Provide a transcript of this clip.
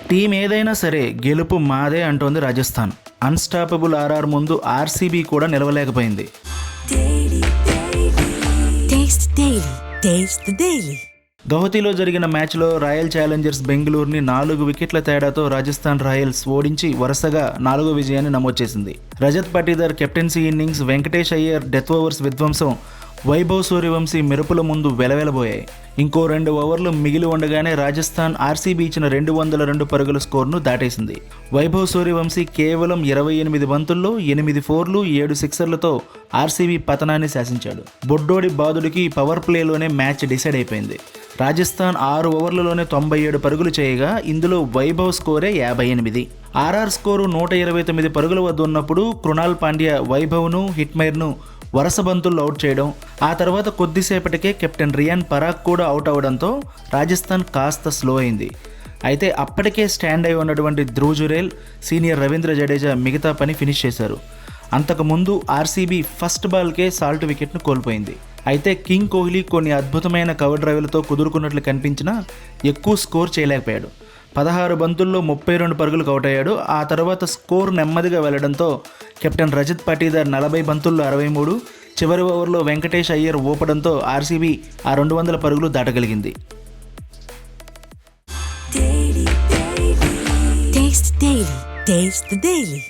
Team ఏదైనా సరే గెలుపు మాదే అంటోంది రాజస్థాన్. అన్స్టాపబుల్ ఆర్ఆర్ ముందు ఆర్సీబీ కూడా నిలవలేకపోయింది. గౌహతిలో జరిగిన మ్యాచ్లో రాయల్ ఛాలెంజర్స్ బెంగళూరుని 4 వికెట్ల తేడాతో రాజస్థాన్ రాయల్స్ ఓడించి వరుసగా 4వ విజయాన్ని నమోదు చేసింది. Rajat Patidar captaincy innings, Venkatesh Iyer death overs విధ్వంసం వైభవ్ సూర్యవంశీ మెరుపుల ముందు వెలవెలబోయాయి. ఇంకో 2 ఓవర్లు మిగిలి ఉండగానే రాజస్థాన్ ఆర్సీబీ ఇచ్చిన 202 పరుగుల స్కోర్ను దాటేసింది. వైభవ్ సూర్యవంశీ కేవలం 28 బంతుల్లో 8 ఫోర్లు 7 సిక్సర్లతో ఆర్సీబీ పతనాన్ని శాసించాడు. బొడ్డోడి బాదుడికి పవర్ ప్లేలోనే మ్యాచ్ డిసైడ్ అయిపోయింది. రాజస్థాన్ 6 ఓవర్లలోనే 97 పరుగులు చేయగా ఇందులో వైభవ్ స్కోరే 58. ఆర్ఆర్ స్కోరు 129 పరుగుల వద్ద ఉన్నప్పుడు కృణాల్ పాండ్యా వైభవ్ను, హిట్మైర్ను వరుస బంతుల్లో అవుట్ చేయడం, ఆ తర్వాత కొద్దిసేపటికే కెప్టెన్ రియాన్ పరాగ్ కూడా అవుట్ అవడంతో రాజస్థాన్ కాస్త స్లో అయింది. అయితే అప్పటికే స్టాండ్ అయి ఉన్నటువంటి ధ్రువ్ జురేల్, సీనియర్ రవీంద్ర జడేజా మిగతా పని ఫినిష్ చేశారు. అంతకుముందు ఆర్సీబీ ఫస్ట్ బాల్కే సాల్ట్ వికెట్ను కోల్పోయింది. అయితే కింగ్ కోహ్లీ కొన్ని అద్భుతమైన కవర్ డ్రైవ్లతో కుదురుకున్నట్లు కనిపించినా ఎక్కువ స్కోర్ చేయలేకపోయాడు. 16 బంతుల్లో 32 పరుగులకు అవుట్ అయ్యాడు. ఆ తర్వాత స్కోర్ నెమ్మదిగా వెళ్లడంతో కెప్టెన్ రజత్ పటీదార్ 40 బంతుల్లో 63, చివరి ఓవర్లో వెంకటేష్ అయ్యర్ ఊపడంతో ఆర్సీబీ ఆ 200 పరుగులు దాటగలిగింది. Taste the Daily.